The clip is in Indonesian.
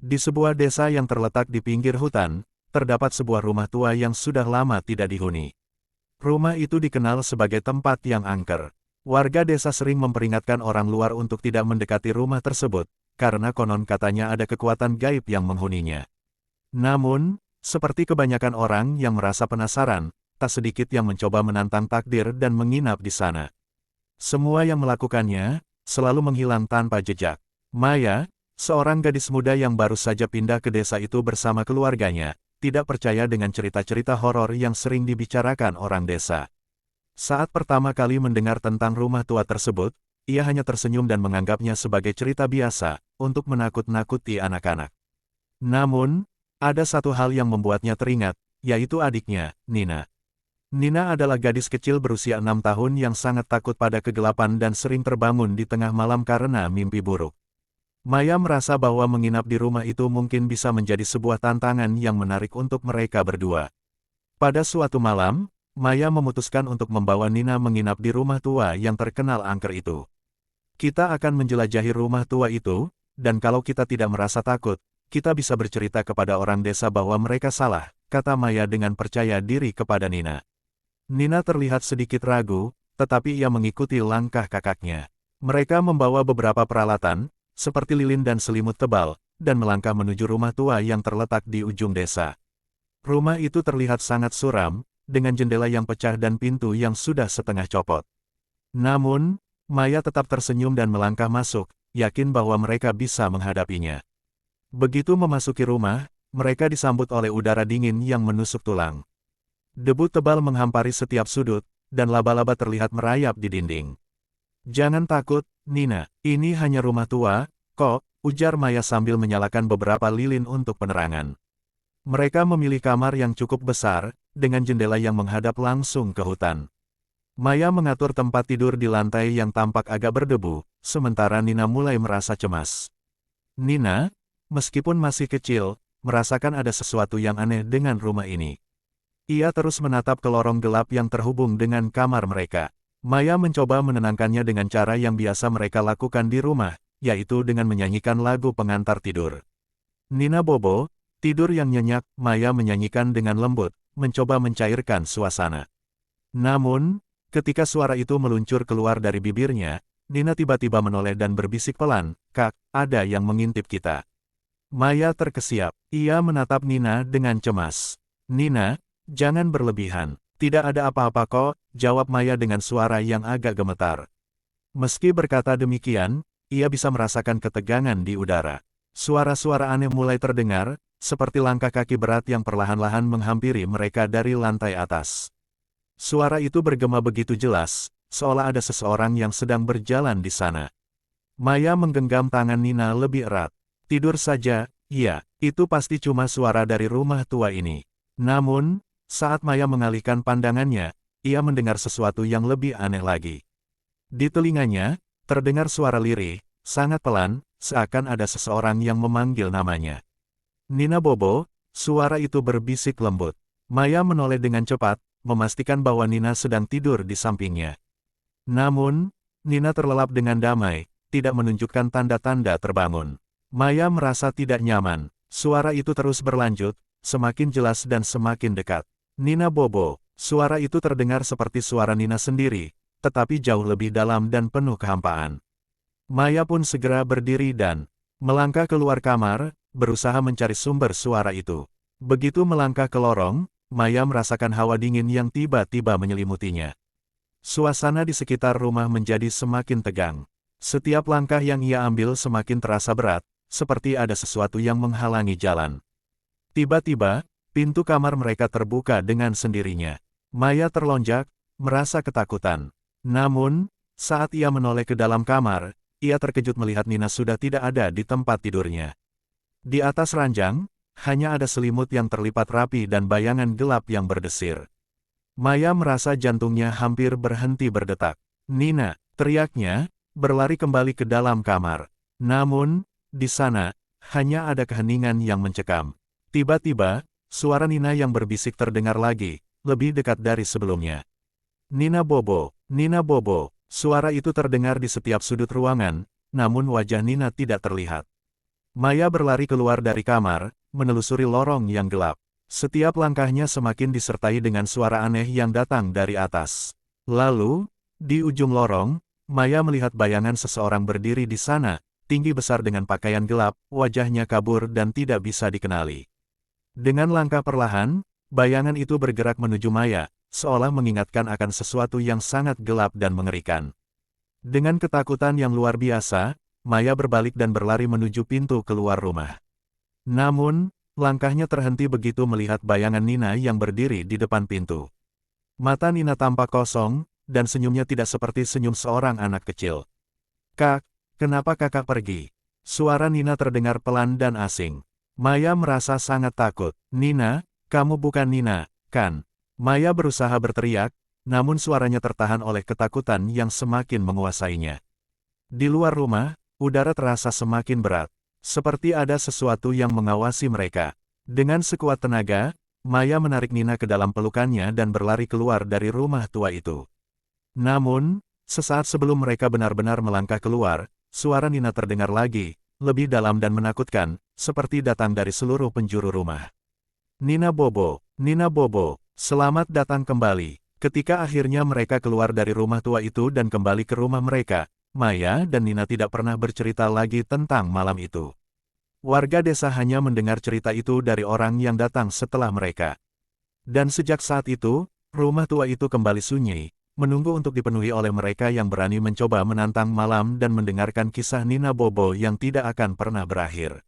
Di sebuah desa yang terletak di pinggir hutan, terdapat sebuah rumah tua yang sudah lama tidak dihuni. Rumah itu dikenal sebagai tempat yang angker. Warga desa sering memperingatkan orang luar untuk tidak mendekati rumah tersebut, karena konon katanya ada kekuatan gaib yang menghuninya. Namun, seperti kebanyakan orang yang merasa penasaran, tak sedikit yang mencoba menantang takdir dan menginap di sana. Semua yang melakukannya, selalu menghilang tanpa jejak. Maya, seorang gadis muda yang baru saja pindah ke desa itu bersama keluarganya, tidak percaya dengan cerita-cerita horor yang sering dibicarakan orang desa. Saat pertama kali mendengar tentang rumah tua tersebut, ia hanya tersenyum dan menganggapnya sebagai cerita biasa, untuk menakut-nakuti anak-anak. Namun, ada satu hal yang membuatnya teringat, yaitu adiknya, Nina. Nina adalah gadis kecil berusia 6 tahun yang sangat takut pada kegelapan dan sering terbangun di tengah malam karena mimpi buruk. Maya merasa bahwa menginap di rumah itu mungkin bisa menjadi sebuah tantangan yang menarik untuk mereka berdua. Pada suatu malam, Maya memutuskan untuk membawa Nina menginap di rumah tua yang terkenal angker itu. Kita akan menjelajahi rumah tua itu, dan kalau kita tidak merasa takut, kita bisa bercerita kepada orang desa bahwa mereka salah, kata Maya dengan percaya diri kepada Nina. Nina terlihat sedikit ragu, tetapi ia mengikuti langkah kakaknya. Mereka membawa beberapa peralatan, seperti lilin dan selimut tebal, dan melangkah menuju rumah tua yang terletak di ujung desa. Rumah itu terlihat sangat suram, dengan jendela yang pecah dan pintu yang sudah setengah copot. Namun, Maya tetap tersenyum dan melangkah masuk, yakin bahwa mereka bisa menghadapinya. Begitu memasuki rumah, mereka disambut oleh udara dingin yang menusuk tulang. Debu tebal menghampari setiap sudut, dan laba-laba terlihat merayap di dinding. Jangan takut, Nina, ini hanya rumah tua, kok, ujar Maya sambil menyalakan beberapa lilin untuk penerangan. Mereka memilih kamar yang cukup besar, dengan jendela yang menghadap langsung ke hutan. Maya mengatur tempat tidur di lantai yang tampak agak berdebu, sementara Nina mulai merasa cemas. Nina, meskipun masih kecil, merasakan ada sesuatu yang aneh dengan rumah ini. Ia terus menatap ke lorong gelap yang terhubung dengan kamar mereka. Maya mencoba menenangkannya dengan cara yang biasa mereka lakukan di rumah, yaitu dengan menyanyikan lagu pengantar tidur. Nina Bobo, tidur yang nyenyak, Maya menyanyikan dengan lembut, mencoba mencairkan suasana. Namun, ketika suara itu meluncur keluar dari bibirnya, Nina tiba-tiba menoleh dan berbisik pelan, "Kak, ada yang mengintip kita." Maya terkesiap. Ia menatap Nina dengan cemas. "Nina, jangan berlebihan. Tidak ada apa-apa kok," jawab Maya dengan suara yang agak gemetar. Meski berkata demikian, ia bisa merasakan ketegangan di udara. Suara-suara aneh mulai terdengar, seperti langkah kaki berat yang perlahan-lahan menghampiri mereka dari lantai atas. Suara itu bergema begitu jelas, seolah ada seseorang yang sedang berjalan di sana. Maya menggenggam tangan Nina lebih erat. "Tidur saja, iya, itu pasti cuma suara dari rumah tua ini." Namun, saat Maya mengalihkan pandangannya, ia mendengar sesuatu yang lebih aneh lagi. Di telinganya, terdengar suara lirih, sangat pelan, seakan ada seseorang yang memanggil namanya. "Nina Bobo," suara itu berbisik lembut. Maya menoleh dengan cepat, memastikan bahwa Nina sedang tidur di sampingnya. Namun, Nina terlelap dengan damai, tidak menunjukkan tanda-tanda terbangun. Maya merasa tidak nyaman. Suara itu terus berlanjut, semakin jelas dan semakin dekat. "Nina Bobo," suara itu terdengar seperti suara Nina sendiri, tetapi jauh lebih dalam dan penuh kehampaan. Maya pun segera berdiri dan melangkah keluar kamar, berusaha mencari sumber suara itu. Begitu melangkah ke lorong, Maya merasakan hawa dingin yang tiba-tiba menyelimutinya. Suasana di sekitar rumah menjadi semakin tegang. Setiap langkah yang ia ambil semakin terasa berat, seperti ada sesuatu yang menghalangi jalan. Tiba-tiba, pintu kamar mereka terbuka dengan sendirinya. Maya terlonjak, merasa ketakutan. Namun, saat ia menoleh ke dalam kamar, ia terkejut melihat Nina sudah tidak ada di tempat tidurnya. Di atas ranjang, hanya ada selimut yang terlipat rapi dan bayangan gelap yang berdesir. Maya merasa jantungnya hampir berhenti berdetak. "Nina!" teriaknya, berlari kembali ke dalam kamar. Namun, di sana, hanya ada keheningan yang mencekam. Tiba-tiba, suara Nina yang berbisik terdengar lagi, lebih dekat dari sebelumnya. "Nina Bobo, Nina Bobo." Suara itu terdengar di setiap sudut ruangan, namun wajah Nina tidak terlihat. Maya berlari keluar dari kamar, menelusuri lorong yang gelap. Setiap langkahnya semakin disertai dengan suara aneh yang datang dari atas. Lalu, di ujung lorong, Maya melihat bayangan seseorang berdiri di sana, tinggi besar dengan pakaian gelap, wajahnya kabur dan tidak bisa dikenali. Dengan langkah perlahan, bayangan itu bergerak menuju Maya, seolah mengingatkan akan sesuatu yang sangat gelap dan mengerikan. Dengan ketakutan yang luar biasa, Maya berbalik dan berlari menuju pintu keluar rumah. Namun, langkahnya terhenti begitu melihat bayangan Nina yang berdiri di depan pintu. Mata Nina tampak kosong, dan senyumnya tidak seperti senyum seorang anak kecil. "Kak, kenapa kakak pergi?" Suara Nina terdengar pelan dan asing. Maya merasa sangat takut. "Nina, kamu bukan Nina, kan?" Maya berusaha berteriak, namun suaranya tertahan oleh ketakutan yang semakin menguasainya. Di luar rumah, udara terasa semakin berat, seperti ada sesuatu yang mengawasi mereka. Dengan sekuat tenaga, Maya menarik Nina ke dalam pelukannya dan berlari keluar dari rumah tua itu. Namun, sesaat sebelum mereka benar-benar melangkah keluar, suara Nina terdengar lagi, lebih dalam dan menakutkan, seperti datang dari seluruh penjuru rumah. "Nina Bobo, Nina Bobo, selamat datang kembali." Ketika akhirnya mereka keluar dari rumah tua itu dan kembali ke rumah mereka, Maya dan Nina tidak pernah bercerita lagi tentang malam itu. Warga desa hanya mendengar cerita itu dari orang yang datang setelah mereka. Dan sejak saat itu, rumah tua itu kembali sunyi, menunggu untuk dipenuhi oleh mereka yang berani mencoba menantang malam dan mendengarkan kisah Nina Bobo yang tidak akan pernah berakhir.